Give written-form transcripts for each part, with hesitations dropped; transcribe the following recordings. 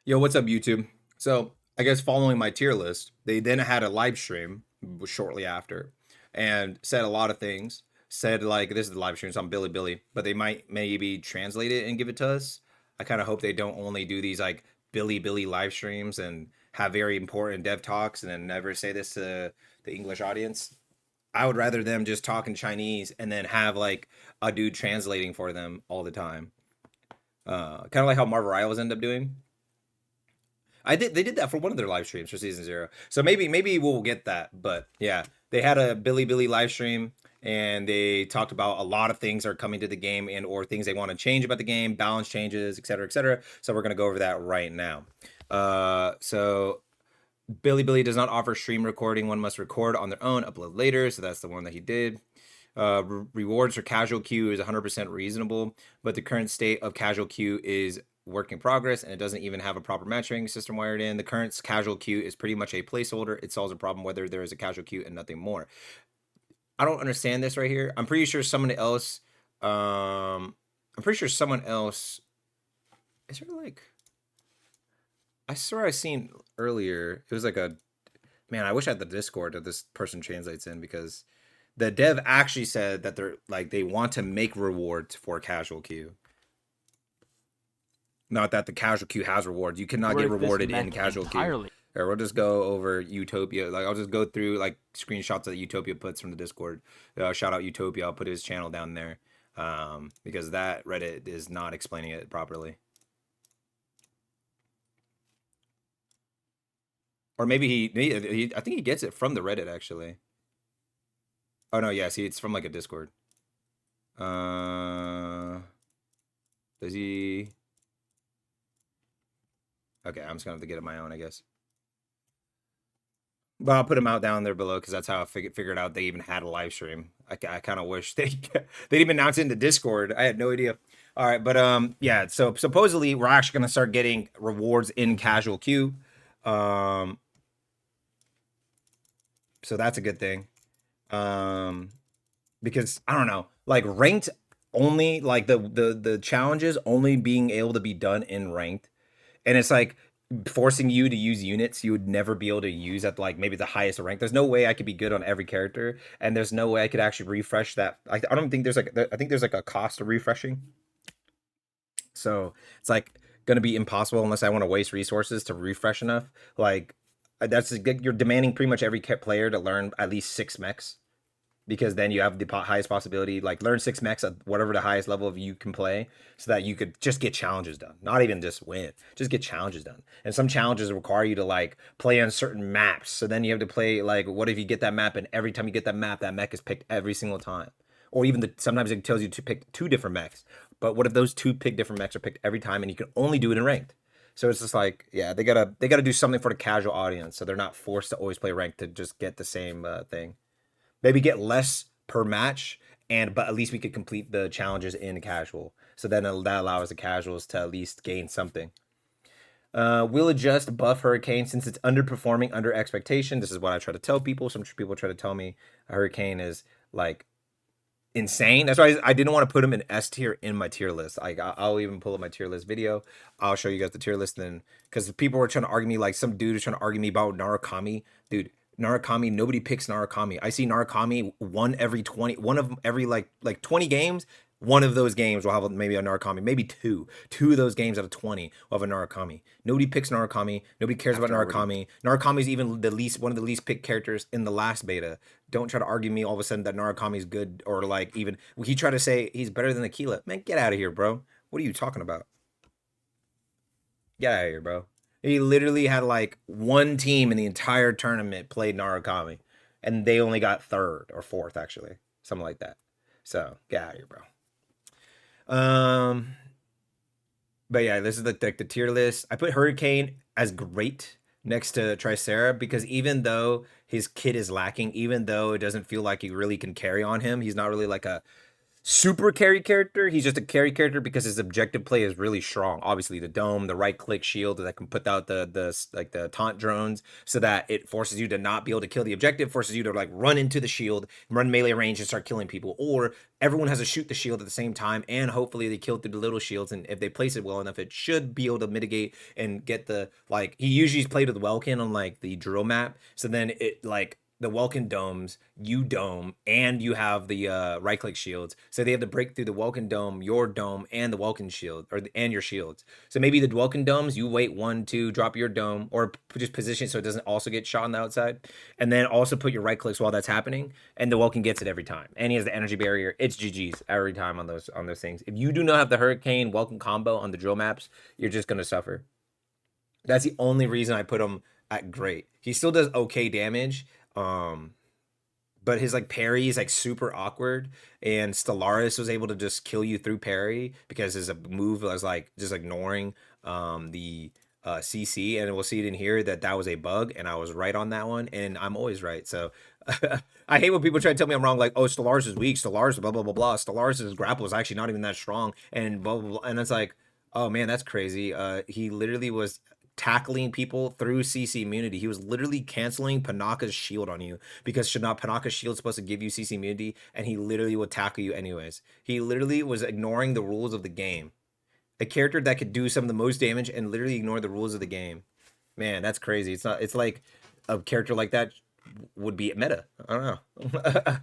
Yo, what's up, YouTube? So, I guess following my tier list, they then had a live stream shortly after and said a lot of things. Said, like, this is the live stream, so I'm Billy Billy, but they might maybe translate it and give it to us. I kind of hope they don't only do these, like, Billy Billy live streams and have very important dev talks and then never say this to the English audience. I would rather them just talk in Chinese and then have, like, a dude translating for them all the time. Kind of like how Marvel Rivals end up doing. They did that for one of their live streams for season 0. So maybe we'll get that. But yeah, they had a Billy Billy live stream and they talked about a lot of things that are coming to the game and or things they want to change about the game, balance changes, etc., etc. So we're gonna go over that right now. So Billy Billy does not offer stream recording. One must record on their own, upload later. So that's the one that he did. Rewards for casual queue is 100% reasonable, but the current state of casual queue is work in progress and it doesn't even have a proper matching system wired in. The current casual queue is pretty much a placeholder. It solves a problem whether there is a casual queue and nothing more. I don't understand this right here. I'm pretty sure someone else is there like I swear I seen earlier it was like a man, I wish I had the Discord that this person translates in because the dev actually said that they're like they want to make rewards for casual queue. Not that the casual queue has rewards. You cannot get rewarded in casual queue. Or we'll just go over Utopia. Like I'll just go through like screenshots that Utopia puts from the Discord. Shout out Utopia. I'll put his channel down there because that Reddit is not explaining it properly. Or maybe he I think he gets it from the Reddit actually. Oh no, yeah, see, it's from like a Discord. Does he? Okay, I'm just gonna have to get it my own, I guess. But I'll put them out down there below because that's how I figured out they even had a live stream. I kind of wish they they'd even announce it in the Discord. I had no idea. All right, but yeah. So supposedly we're actually gonna start getting rewards in casual queue. So that's a good thing. Because I don't know, like ranked only like the challenges only being able to be done in ranked, and it's like forcing you to use units you would never be able to use at like maybe the highest rank. There's no way I could be good on every character, and there's no way I could actually refresh that. I don't think there's like I think there's like a cost of refreshing. So it's like gonna be impossible unless I want to waste resources to refresh enough. Like that's you're demanding pretty much every player to learn at least 6 mechs because then you have the highest possibility, like learn 6 mechs at whatever the highest level of you can play so that you could just get challenges done, not even just win, just get challenges done. And some challenges require you to like play on certain maps, so then you have to play like what if you get that map and every time you get that map that mech is picked every single time, or even sometimes it tells you to pick 2 different mechs, but what if those 2 different mechs are picked every time and you can only do it in ranked? So it's just like, yeah, they gotta do something for the casual audience so they're not forced to always play ranked to just get the same thing. Maybe get less per match, but at least we could complete the challenges in casual. So then that allows the casuals to at least gain something. We'll adjust buff Hurricane since it's underperforming under expectation. This is what I try to tell people. Some people try to tell me a Hurricane is like insane. That's why I didn't want to put him in S tier in my tier list. I'll even pull up my tier list video. I'll show you guys the tier list then, because people were trying to argue me, like some dude is trying to argue me about Narukami. Dude, Narukami, nobody picks Narukami. I see Narukami one of every like 20 games. One of those games will have maybe a Narukami, maybe two of those games out of 20 will have a Narukami. Nobody picks Narukami. Nobody cares about Narukami. Narukami is even one of the least picked characters in the last beta. Don't try to argue me all of a sudden that Narukami is good, or like even he tried to say he's better than Aquila. Man, get out of here, bro. What are you talking about? Get out of here, bro. He literally had like one team in the entire tournament played Narukami, and they only got 3rd or 4th, actually, something like that. So get out of here, bro. But yeah, this is the tier list. I put Hurricane as great next to Tricera because even though his kit is lacking, even though it doesn't feel like he really can carry on him, he's not really like a super carry character. He's just a carry character because his objective play is really strong. Obviously, the dome, the right click shield that can put out the taunt drones, so that it forces you to not be able to kill the objective, forces you to like run into the shield, run melee range, and start killing people. Or everyone has to shoot the shield at the same time, and hopefully they kill through the little shields. And if they place it well enough, it should be able to mitigate and get the like. He usually played with Welkin on like the drill map, so then it like the Welkin domes, you dome, and you have the right click shields. So they have to break through the Welkin dome, your dome, and the Welkin shield, and your shields. So maybe the Welkin domes, you wait 1, 2, drop your dome, or just position it so it doesn't also get shot on the outside, and then also put your right clicks while that's happening, and the Welkin gets it every time. And he has the energy barrier. It's GG's every time on those things. If you do not have the Hurricane Welkin combo on the drill maps, you're just gonna suffer. That's the only reason I put him at great. He still does okay damage. Um, but his like parry is like super awkward, and Stellaris was able to just kill you through parry because his move was like just ignoring the CC, and we'll see it in here that that was a bug, and I was right on that one, and I'm always right. So I hate when people try to tell me I'm wrong, like, oh, Stellaris is weak, Stellaris blah blah blah blah. Stellaris' grapple is actually not even that strong, and blah blah blah, and it's like, oh man, that's crazy. He literally was tackling people through CC immunity. He was literally canceling Panaka's shield on you because should not Panaka's shield supposed to give you CC immunity, and he literally would tackle you anyways. He literally was ignoring the rules of the game. A character that could do some of the most damage and literally ignore the rules of the game. Man, that's crazy. It's not. It's like a character like that would be meta. I don't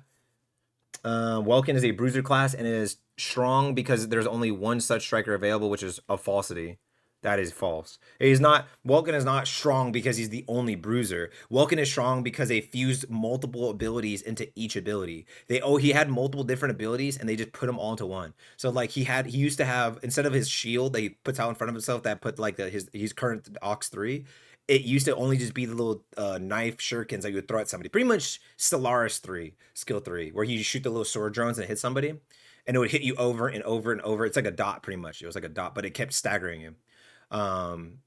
know. Welkin is a bruiser class and is strong because there's only one such striker available, which is a falsity. That is false. He's not. Welkin is not strong because he's the only bruiser. Welkin is strong because they fused multiple abilities into each ability. He had multiple different abilities and they just put them all into one. So like he used to have, instead of his shield that he puts out in front of himself that put like his current Ox 3, it used to only just be the little knife shurikens that you would throw at somebody. Pretty much Stellaris 3, skill 3, where you shoot the little sword drones and hit somebody, and it would hit you over and over and over. It's like a dot, pretty much. It was like a dot, but it kept staggering him. Um,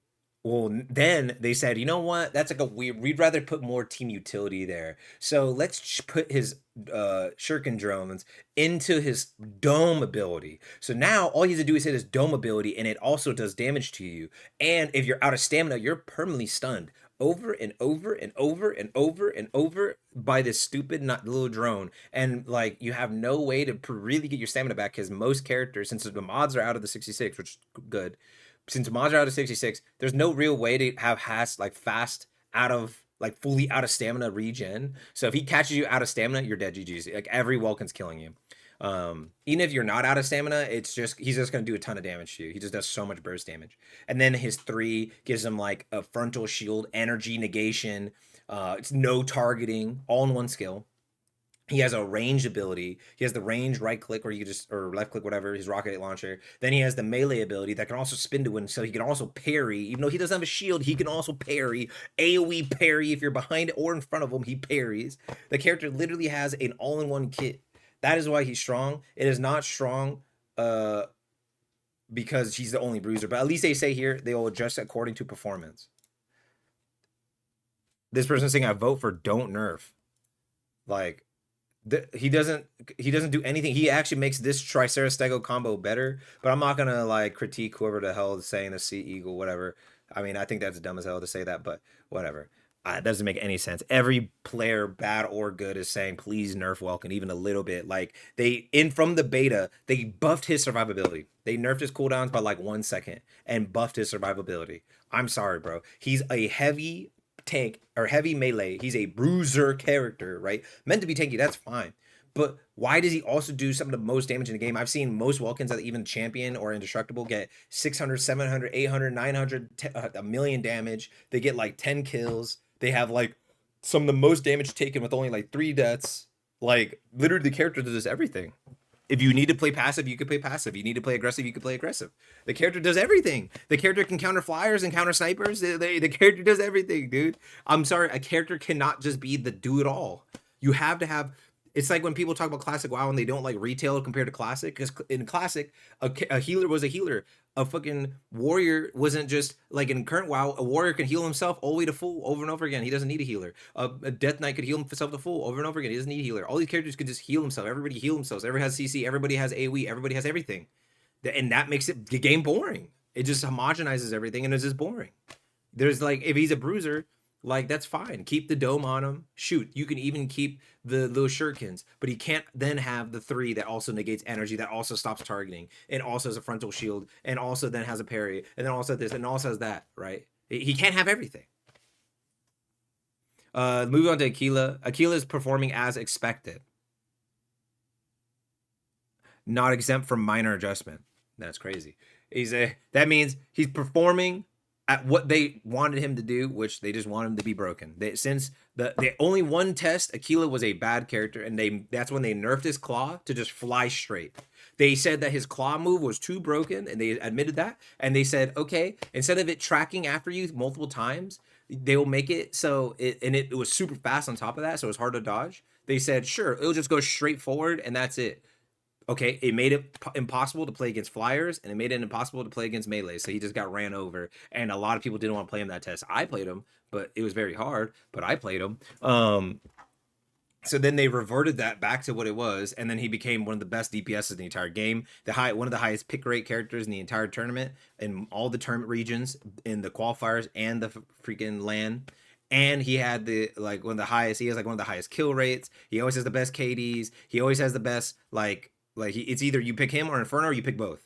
well, then they said, you know what? That's like a weird. We'd rather put more team utility there. So let's put his shuriken drones into his dome ability. So now all he has to do is hit his dome ability, and it also does damage to you. And if you're out of stamina, you're permanently stunned over and over and over and over and over by this stupid not little drone. And like you have no way to really get your stamina back because most characters, since the mods are out of the 66, which is good, since mods are out of 66, there's no real way to have like fast out of like fully out of stamina regen. So if he catches you out of stamina, you're dead GG's. Like every Welkin's killing you. Even if you're not out of stamina, it's just he's just gonna do a ton of damage to you. He just does so much burst damage. And then his 3 gives him like a frontal shield, energy negation, it's no targeting, all in one skill. He has a range ability. He has the range right click, or you just or left click, whatever, his rocket launcher. Then he has the melee ability that can also spin to win, so he can also parry. Even though he doesn't have a shield, he can also parry. AoE parry. If you're behind or in front of him, he parries. The character literally has an all-in-one kit. That is why he's strong. It is not strong because he's the only bruiser. But at least they say here they will adjust according to performance. This person's saying I vote for don't nerf. Like, he doesn't do anything. He actually makes this Triceratops Stego combo better, but I'm not gonna like critique whoever the hell is saying the Sea Eagle, whatever. I mean, I think that's dumb as hell to say that, but whatever. It doesn't make any sense. Every player, bad or good, is saying please nerf Welkin even a little bit. Like from the beta, they buffed his survivability. They nerfed his cooldowns by like 1 second and buffed his survivability. I'm sorry, bro. He's a heavy tank or heavy melee. He's a bruiser character, right? Meant to be tanky, that's fine. But why does he also do some of the most damage in the game? I've seen most Welkins that even champion or indestructible get 600, 700, 800, 900, a million damage. They get like 10 kills. They have like some of the most damage taken with only like 3 deaths. Like literally the character does everything. If you need to play passive, you can play passive. You need to play aggressive, you can play aggressive. The character does everything. The character can counter flyers and counter snipers. The character does everything, dude. I'm sorry, a character cannot just be the do it all. You have to have It's like when people talk about classic WoW and they don't like retail compared to classic, because in classic, a healer was a healer. A fucking warrior wasn't just like in current WoW. A warrior can heal himself all the way to full over and over again. He doesn't need a healer. A Death Knight could heal himself to full over and over again. He doesn't need a healer. All these characters could just heal himself. Everybody heal themselves. Everybody has CC. Everybody has AoE. Everybody has everything, and that makes the game boring. It just homogenizes everything and it's just boring. There's like, if he's a bruiser, like that's fine. Keep the dome on him. Shoot, you can even keep the those shurikens, but he can't then have the 3 that also negates energy, that also stops targeting, and also has a frontal shield, and also then has a parry, and then also this, and also has that. Right? He can't have everything. Moving on to Aquila. Aquila is performing as expected, not exempt from minor adjustment. That's crazy. That means he's performing at what they wanted him to do, which they just want him to be broken. Since the only one test, Aquila was a bad character, and that's when they nerfed his claw to just fly straight. They said that his claw move was too broken, and they admitted that. And they said, okay, instead of it tracking after you multiple times, they will make it so it was super fast on top of that, so it was hard to dodge. They said, sure, it'll just go straight forward, and that's it. Okay, it made it impossible to play against flyers, and it made it impossible to play against melee. So he just got ran over, and a lot of people didn't want to play him that test. I played him, but it was very hard. But I played him. So then they reverted that back to what it was, and then he became one of the best DPSs in the entire game. One of the highest pick rate characters in the entire tournament, in all the tournament regions, in the qualifiers and the freaking LAN. And he had one of the highest. He has like one of the highest kill rates. He always has the best KDs. He always has the best it's either you pick him or Inferno, or you pick both.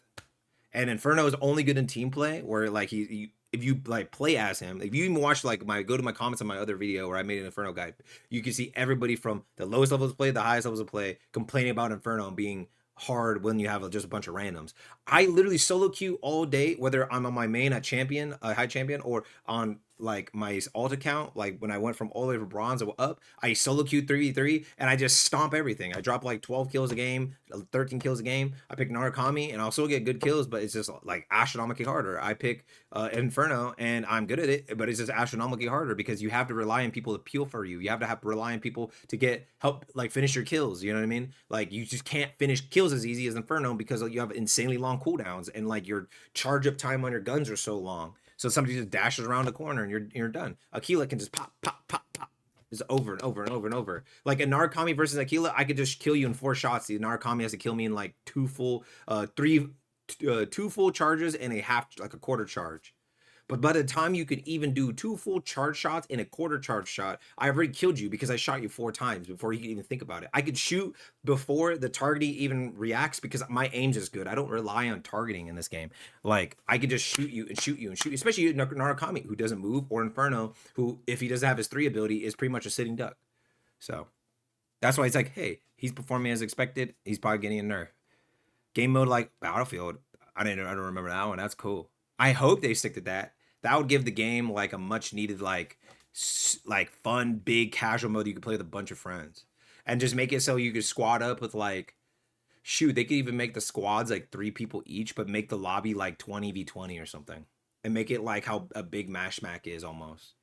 And Inferno is only good in team play, where like if you like play as him, if you even watch like go to my comments on my other video where I made an Inferno guide, you can see everybody from the lowest levels of play, the highest levels of play, complaining about Inferno and being hard when you have just a bunch of randoms. I literally solo queue all day, whether I'm on my main at champion, high champion, or on like my alt account. Like when I went from all the way from bronze up, I solo queue 3v3 and I just stomp everything. I drop like 12 kills a game, 13 kills a game. I pick Narukami and I'll still get good kills, but it's just like astronomically harder. I pick Inferno and I'm good at it, but it's just astronomically harder because you have to rely on people to peel for you. You have to rely on people to get help, like finish your kills. You know what I mean? Like you just can't finish kills as easy as Inferno because you have insanely long cooldowns and like your charge up time on your guns are so long. So somebody just dashes around the corner and you're done. Aquila can just pop, pop, pop, pop. Just over and over and over and over. Like a Narukami versus Aquila, I could just kill you in 4 shots. The Narukami has to kill me in like two full charges and a quarter charge. But by the time you could even do 2 full charge shots and a quarter charge shot, I already killed you because I shot you 4 times before you could even think about it. I could shoot before the targeting even reacts because my aim's is good. I don't rely on targeting in this game. Like, I could just shoot you and shoot you and shoot you, especially Narukami, who doesn't move, or Inferno, who, if he doesn't have his 3 ability, is pretty much a sitting duck. So, that's why it's like, hey, he's performing as expected. He's probably getting a nerf. Game mode like Battlefield, I don't remember that one. That's cool. I hope they stick to that. That would give the game like a much needed like fun big casual mode you could play with a bunch of friends, and just make it so you could squad up with like, shoot, they could even make the squads like 3 people each, but make the lobby like 20v20 or something, and make it like how a big Mash Mac is almost.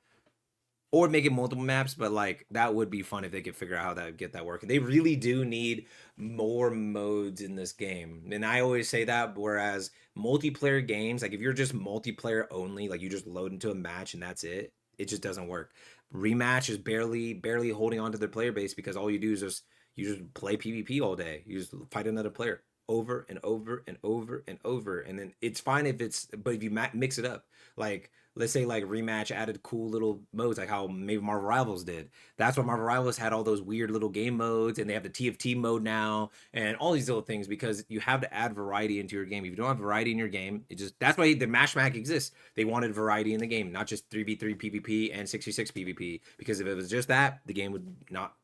Or make it multiple maps, but like that would be fun if they could figure out how to get that working. They really do need more modes in this game. And I always say that, whereas multiplayer games, like if you're just multiplayer only, like you just load into a match and that's it, it just doesn't work. Rematch is barely holding on to their player base because all you do is just play PvP all day. You just fight another player over and over and over and over, and then it's fine but if you mix it up, like let's say like Rematch added cool little modes like how maybe Marvel Rivals did. That's why Marvel Rivals had all those weird little game modes, and they have the TFT mode now and all these little things, because you have to add variety into your game. If you don't have variety in your game, that's why the Mash Mac exists. They wanted variety in the game, not just 3v3 PvP and 66 PvP, because if it was just that, the game would not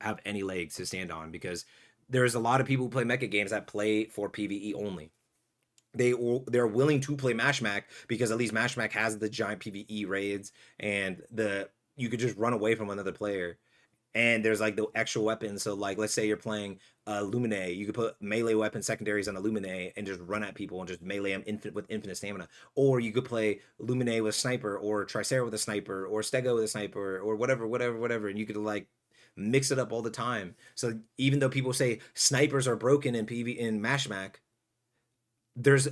have any legs to stand on, because there's a lot of people who play mecha games that play for PvE only. They're willing to play Mash Mac because at least Mash Mac has the giant PvE raids, and you could just run away from another player, and there's like the extra weapons. So like let's say you're playing Lumine, you could put melee weapon secondaries on a Lumine and just run at people and just melee them with infinite stamina. Or you could play Lumine with sniper, or Tricera with a sniper, or Stego with a sniper, or whatever, and you could like mix it up all the time. So even though people say snipers are broken in PV in Mashmac, there's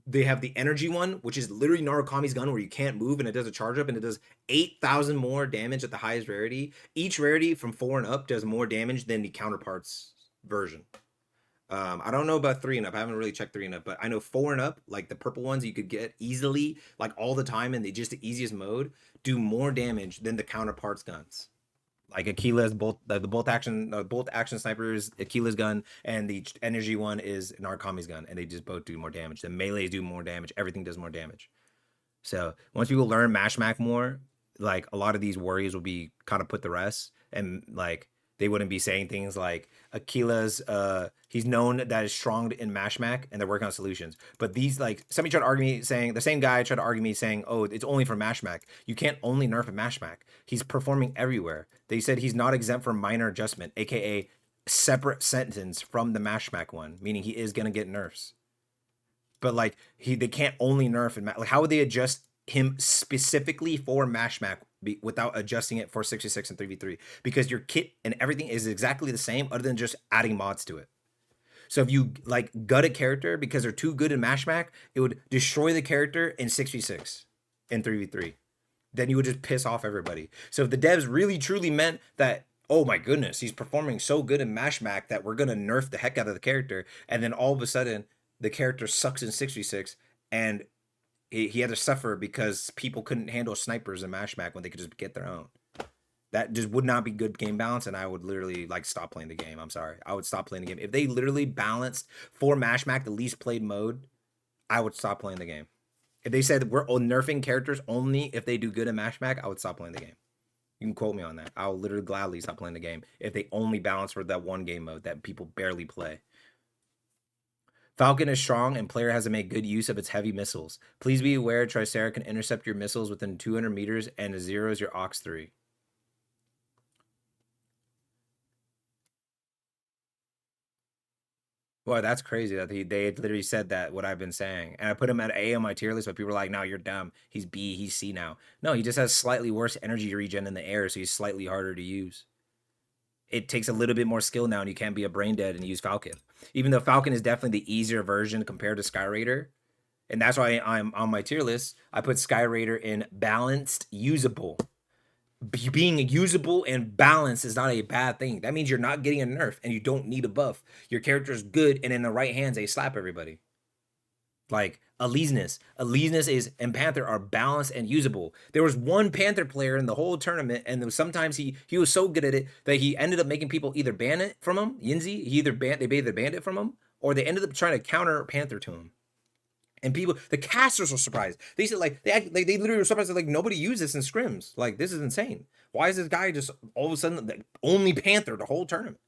they have the energy one, which is literally Narukami's gun where you can't move and it does a charge up and it does 8,000 more damage at the highest rarity. Each rarity from 4 and up does more damage than the counterparts version. I don't know about 3 and up. I haven't really checked 3 and up, but I know 4 and up, like the purple ones you could get easily, like all the time, and they just the easiest mode, do more damage than the counterparts guns. Like Aquila's bolt, the bolt action snipers, Aquila's gun, and the energy one is Narukami's gun, and they just both do more damage. The melees do more damage. Everything does more damage. So once people learn Mashmac more, like a lot of these worries will be kind of put to rest, and like they wouldn't be saying things like Aquila's he's known that is strong in Mashmac and they're working on solutions. But these like somebody tried to argue me saying the same guy tried to argue me saying, oh, it's only for Mashmac. You can't only nerf a Mashmac. He's performing everywhere. They said he's not exempt from minor adjustment, aka separate sentence from the Mashmac one, meaning he is gonna get nerfs. But like they can't only nerf and like how would they adjust him specifically for Mashmac without adjusting it for 66 and 3v3? Because your kit and everything is exactly the same other than just adding mods to it. So if you like gut a character because they're too good in Mashmac, it would destroy the character in 6v6 and 3v3. Then you would just piss off everybody. So if the devs really truly meant that, oh my goodness, he's performing so good in Mashmac that we're gonna nerf the heck out of the character, and then all of a sudden the character sucks in 6v6 and he had to suffer because people couldn't handle snipers in Mashmac when they could just get their own. That just would not be good game balance, and I would literally like stop playing the game. I'm sorry, I would stop playing the game if they literally balanced for Mashmac the least played mode. I would stop playing the game. If they said we're nerfing characters only if they do good in Mashmac, I would stop playing the game. You can quote me on that. I'll literally gladly stop playing the game if they only balance for that one game mode that people barely play. Falcon is strong and player has to make good use of its heavy missiles. Please be aware Tricera can intercept your missiles within 200 meters and a 0 is your Ox 3. Well, that's crazy that they literally said that what I've been saying. And I put him at A on my tier list, but people were like, no, you're dumb. He's B, he's C now. No, he just has slightly worse energy regen in the air, so he's slightly harder to use. It takes a little bit more skill now, and you can't be a brain dead and use Falcon. Even though Falcon is definitely the easier version compared to Sky Raider. And that's why I'm on my tier list. I put Sky Raider in balanced, usable. Being usable and balanced is not a bad thing. That means you're not getting a nerf and you don't need a buff. Your character is good, and in the right hands, they slap everybody. Like Aleseness. Aleseness is and Panther are balanced and usable. There was one Panther player in the whole tournament, and sometimes he was so good at it that he ended up making people either ban it from him. Yinzi, they either banned it from him, or they ended up trying to counter Panther to him. And people, the casters were surprised. They said they literally were surprised that like nobody used this in scrims. Like this is insane. Why is this guy just all of a sudden like, only Panther the whole tournament?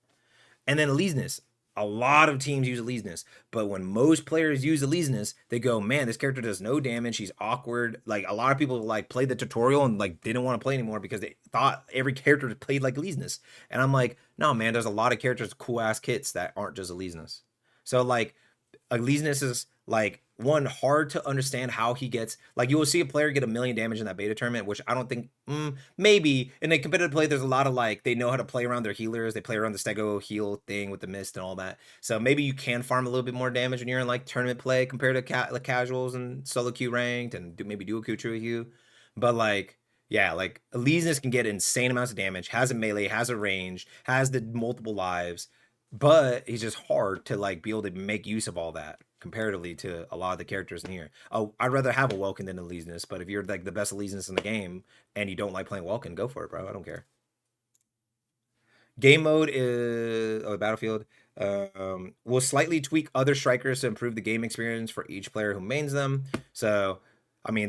And then Aleseness. A lot of teams use Aleseness, but when most players use Aleseness, they go, man, this character does no damage. He's awkward. Like a lot of people like played the tutorial and like didn't want to play anymore because they thought every character played like Aleseness. And I'm like, no, man, there's a lot of characters, cool ass kits that aren't just Aleseness. So like Aleseness is like one hard to understand how he gets like you will see a player get 1,000,000 damage in that beta tournament, which I don't think maybe in a competitive play there's a lot of like they know how to play around their healers, they play around the stego heal thing with the mist and all that, so maybe you can farm a little bit more damage when you're in like tournament play compared to like casuals and solo queue ranked and maybe dual queue true queue. But like yeah, like Aleseness can get insane amounts of damage, has a melee, has a range, has the multiple lives, but he's just hard to like be able to make use of all that comparatively to a lot of the characters in here. Oh, I'd rather have a Welkin than Aleseness, but if you're like the best Aleseness in the game and you don't like playing Welkin, go for it, bro. I don't care. Game mode is Battlefield will slightly tweak other strikers to improve the game experience for each player who mains them. So, I mean,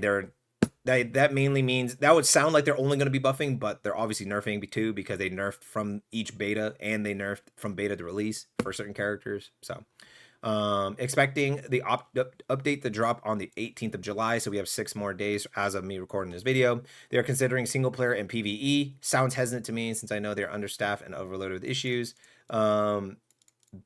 that mainly means that would sound like they're only going to be buffing, but they're obviously nerfing too because they nerfed from each beta and they nerfed from beta to release for certain characters. So, expecting the update to drop on the 18th of July, so we have 6 more days as of me recording this video. They're considering single player and PvE. Sounds hesitant to me since I know they're understaffed and overloaded with issues.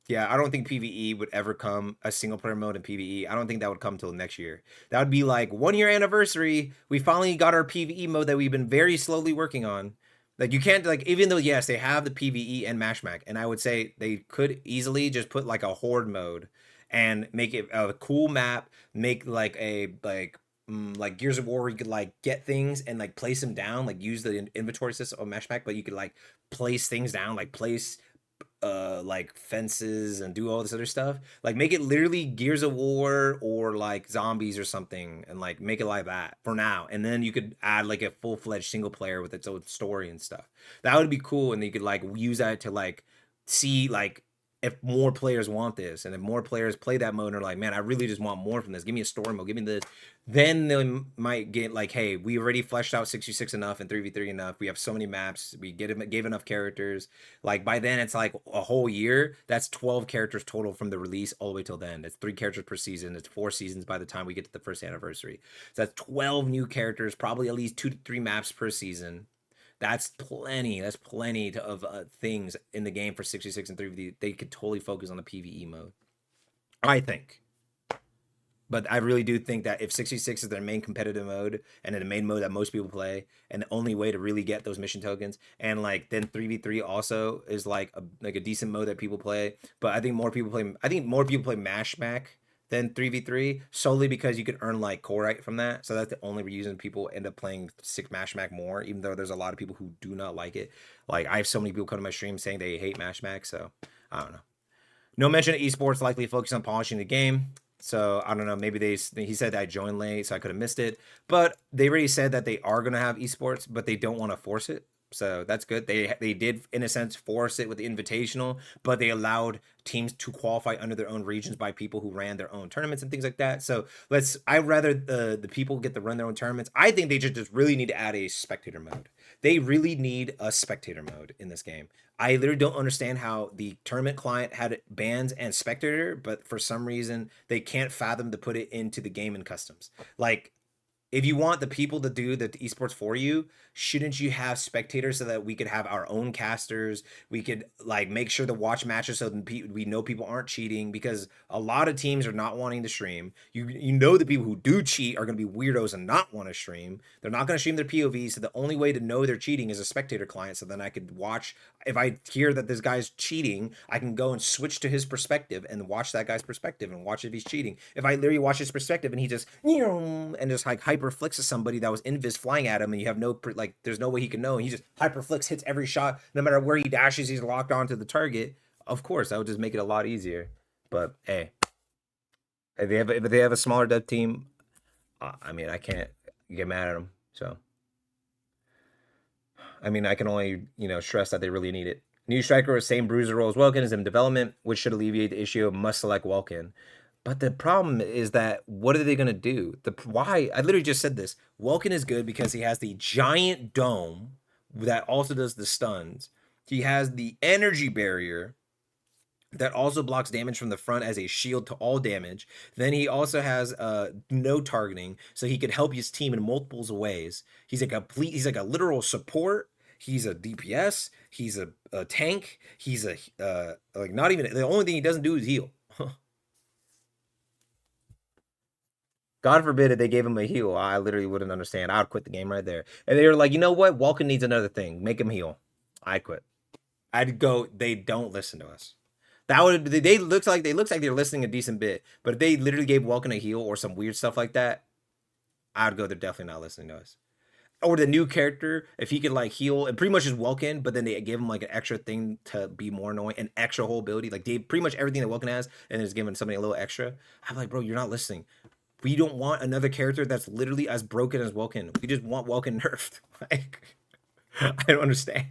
Yeah, I don't think PvE would ever come, a single player mode in PvE. I don't think that would come till next year. That would be like 1 year anniversary. We finally got our PvE mode that we've been very slowly working on. Like you can't like even though yes they have the PVE and Mashmac, and I would say they could easily just put like a horde mode and make it a cool map, make like a like Gears of War where you could like get things and like place them down, like use the inventory system of Mashmac, but you could like place things down, like place like fences and do all this other stuff. Like make it literally Gears of War or like zombies or something and like make it like that for now. And then you could add like a full-fledged single player with its own story and stuff. That would be cool and you could like use that to like see like if more players want this and if more players play that mode and are like, man, I really just want more from this. Give me a story mode, give me this. Then they might get like, hey, we already fleshed out 66 enough and 3v3 enough. We have so many maps. We gave enough characters. Like by then, it's like a whole year. That's 12 characters total from the release all the way till then. It's 3 characters per season. It's 4 seasons by the time we get to the first anniversary. So that's 12 new characters, probably at least 2 to 3 maps per season. That's plenty. That's plenty of things in the game for 66 and 3v3. They could totally focus on the PVE mode. I think. But I really do think that if 66 is their main competitive mode and the main mode that most people play, and the only way to really get those mission tokens, and like then 3v3 also is like a decent mode that people play. But I think more people play Mashmac than 3v3 solely because you could earn like Corite from that. So that's the only reason people end up playing six Mashmac more, even though there's a lot of people who do not like it. Like I have so many people come to my stream saying they hate Mashmac, so I don't know. No mention of esports, likely focused on polishing the game. So I don't know. Maybe he said I joined late, so I could have missed it. But they already said that they are going to have esports, but they don't want to force it. So that's good. They did in a sense force it with the invitational, but they allowed teams to qualify under their own regions by people who ran their own tournaments and things like that. So I'd rather the people get to run their own tournaments. I think they just really need to add a spectator mode. They really need a spectator mode in this game. I literally don't understand how the tournament client had bans and spectator, but for some reason they can't fathom to put it into the game in customs. Like if you want the people to do the esports for you, shouldn't you have spectators so that we could have our own casters? We could like make sure to watch matches so we know people aren't cheating because a lot of teams are not wanting to stream. You know the people who do cheat are going to be weirdos and not want to stream. They're not going to stream their POV, so the only way to know they're cheating is a spectator client. So then I could watch. If I hear that this guy's cheating, I can go and switch to his perspective and watch that guy's perspective and watch if he's cheating. If I literally watch his perspective and he just and just like hyper flicks at somebody that was invis flying at him and you have no like there's no way he can know and he just hyper flicks hits every shot no matter where he dashes he's locked onto the target. Of course, that would just make it a lot easier. But hey, if they have a smaller dev team, I mean I can't get mad at them. So I mean, I can only, stress that they really need it. New striker with same bruiser role as Welkin is in development, which should alleviate the issue of must select Welkin. But the problem is that what are they going to do? Why? I literally just said this. Welkin is good because he has the giant dome that also does the stuns. He has the energy barrier that also blocks damage from the front as a shield to all damage. Then he also has no targeting, so he can help his team in multiple ways. He's like a literal support. He's a DPS. He's a tank. He's a like not even the only thing he doesn't do is heal. God forbid if they gave him a heal, I literally wouldn't understand. I would quit the game right there. And they were like, you know what? Welkin needs another thing. Make him heal. I'd quit. I'd go. They don't listen to us. That would they looks like they're listening a decent bit, but if they literally gave Welkin a heal or some weird stuff like that, I'd go. They're definitely not listening to us. Or the new character, if he could like heal and pretty much just Welkin, but then they give him like an extra thing to be more annoying, an extra whole ability, like they pretty much everything that Welkin has, and is giving somebody a little extra. I'm like, bro, you're not listening. We don't want another character that's literally as broken as Welkin. We just want Welkin nerfed. Like, I don't understand.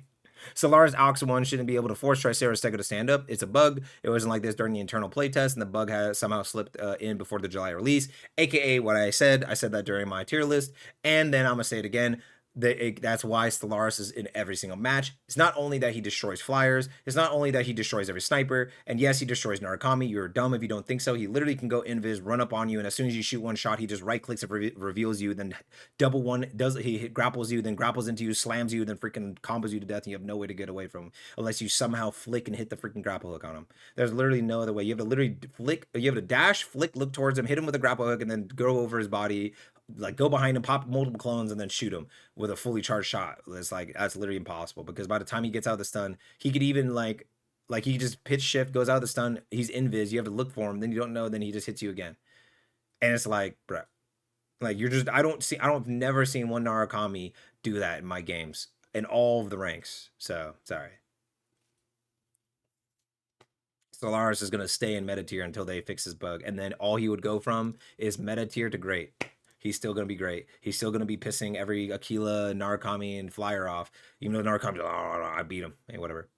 Solaris Aux 1 shouldn't be able to force Tricera's Stego to stand up. It's a bug. It wasn't like this during the internal playtest, and the bug has somehow slipped in before the July release, aka what I said. I said that during my tier list, and then I'm going to say it again. That's why Stellaris is in every single match. It's not only that he destroys flyers, it's not only that he destroys every sniper, and yes, he destroys Narukami. You're dumb if you don't think so. He literally can go invis, run up on you, and as soon as you shoot one shot, he just right clicks and reveals you, then double one he grapples you, then grapples into you, slams you, then freaking combos you to death, and you have no way to get away from him unless you somehow flick and hit the freaking grapple hook on him. There's literally no other way. You have to literally flick, you have to dash, flick, look towards him, hit him with a grapple hook, and then go over his body, like go behind him, pop multiple clones, and then shoot him with a fully charged shot. It's like that's literally impossible because by the time he gets out of the stun, he could even like he just pitch shift, goes out of the stun, he's invis, you have to look for him, then you don't know, then he just hits you again. And it's like, bro, like you're just I've never seen one Narukami do that in my games in all of the ranks. So sorry. Solaris is gonna stay in meta tier until they fix his bug, and then all he would go from is meta tier to great. He's still gonna be great. He's still gonna be pissing every Aquila, Narukami, and Flyer off. Even though Narukami, oh, I beat him, hey, whatever.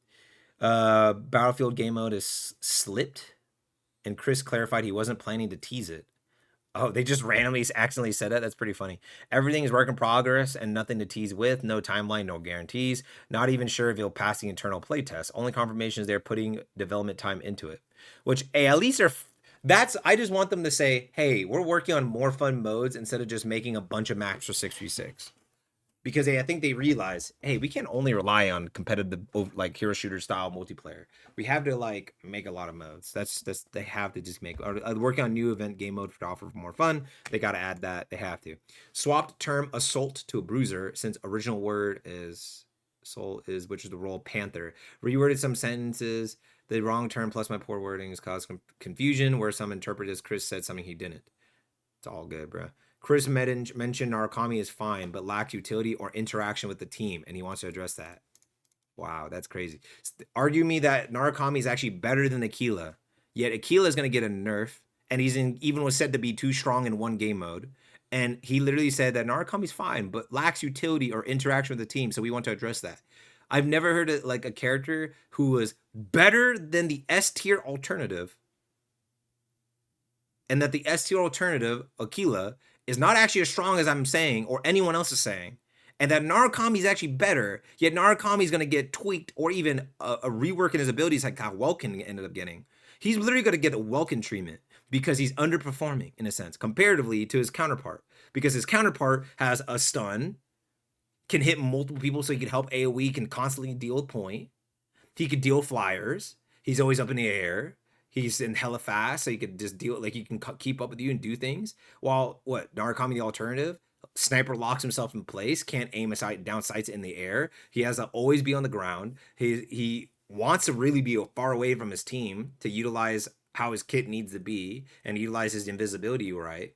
Battlefield game mode is slipped, and Chris clarified he wasn't planning to tease it. Oh, they just randomly accidentally said that. That's pretty funny. Everything is work in progress and nothing to tease with. No timeline, no guarantees. Not even sure if he'll pass the internal playtest. Only confirmation is they're putting development time into it. Which, hey, at least that's. I just want them to say, hey, we're working on more fun modes instead of just making a bunch of maps for 6v6. Because I think they realize, hey, we can't only rely on competitive like hero shooter style multiplayer. We have to like make a lot of modes. That's they have to just make working on new event game mode to offer more fun. They got to add that. They have to swapped term assault to a bruiser since original word is soul is which is the role panther. Reworded some sentences. The wrong term plus my poor wording has caused confusion where some interpret as Chris said something he didn't. It's all good, bro. Chris mentioned Narukami is fine, but lacks utility or interaction with the team, and he wants to address that. Wow, that's crazy. Argue me that Narukami is actually better than Aquila, yet Aquila is going to get a nerf, and even was said to be too strong in one game mode. And he literally said that Narukami's fine, but lacks utility or interaction with the team, so we want to address that. I've never heard of like a character who was better than the S tier alternative, and that the S tier alternative, Aquila, is not actually as strong as I'm saying or anyone else is saying, and that Narukami is actually better, yet Narukami is going to get tweaked or even a rework in his abilities like how Welkin ended up getting. He's literally going to get a Welkin treatment because he's underperforming in a sense comparatively to his counterpart, because his counterpart has a stun, can hit multiple people so he can help AoE, can constantly deal with point. He could deal flyers. He's always up in the air. He's in hella fast, so he could just deal, like he can keep up with you and do things. While what Narukami the alternative, sniper locks himself in place, can't aim aside down sights in the air. He has to always be on the ground. He wants to really be far away from his team to utilize how his kit needs to be and utilize his invisibility right.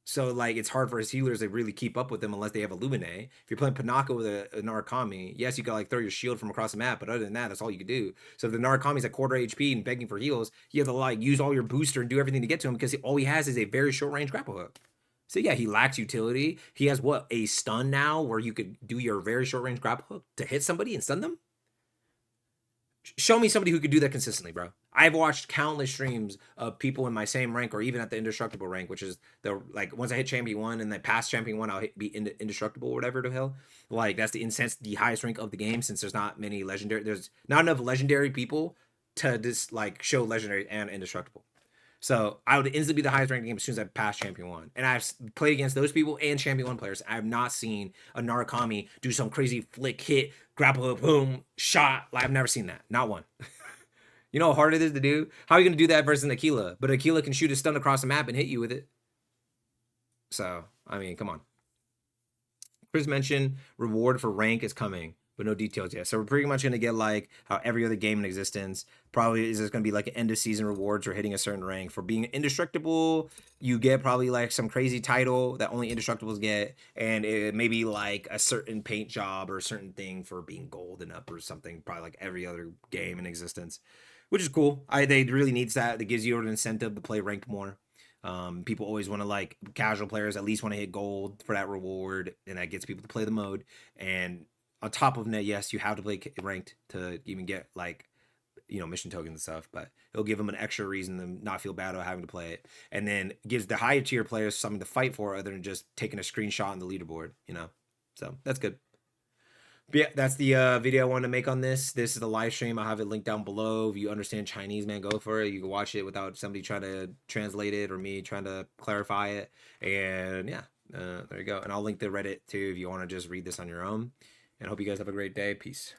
So like it's hard for his healers to really keep up with them unless they have a Lumine. If you're playing Panaka with a Narukami, yes, you can like throw your shield from across the map, but other than that, that's all you can do. So if the Narukami's at quarter HP and begging for heals, you have to like use all your booster and do everything to get to him because all he has is a very short range grapple hook. So yeah, he lacks utility. He has what, a stun now where you could do your very short range grapple hook to hit somebody and stun them? Show me somebody who could do that consistently, bro. I've watched countless streams of people in my same rank or even at the indestructible rank, which is the like once I hit champion 1 and then pass champion 1, I'll be indestructible or whatever the hell. Like that's the highest rank of the game since there's not many legendary. There's not enough legendary people to just like show legendary and indestructible. So I would instantly be the highest ranked game as soon as I pass champion 1. And I've played against those people and champion 1 players. I have not seen a Narukami do some crazy flick hit, grapple hook, boom, shot. Like, I've never seen that. Not one. You know how hard it is to do? How are you going to do that versus an Aquila? But Aquila can shoot a stun across the map and hit you with it. So, I mean, come on. Chris mentioned reward for rank is coming, but no details yet. So we're pretty much going to get like how every other game in existence probably is just going to be like an end of season rewards for hitting a certain rank. For being indestructible, you get probably like some crazy title that only indestructibles get, and it may be like a certain paint job or a certain thing for being golden up or something, probably like every other game in existence, which is cool. They really needs that. That gives you an incentive to play ranked more. People always want to like casual players at least want to hit gold for that reward, and that gets people to play the mode. And on top of that, yes, you have to play ranked to even get like, you know, mission tokens and stuff, but it'll give them an extra reason to not feel bad about having to play it. And then gives the higher tier players something to fight for other than just taking a screenshot on the leaderboard, you know? So that's good. But yeah, that's the video I wanted to make on this. This is the live stream. I'll have it linked down below. If you understand Chinese, man, go for it. You can watch it without somebody trying to translate it or me trying to clarify it. And yeah, there you go. And I'll link the Reddit too if you want to just read this on your own. And I hope you guys have a great day. Peace.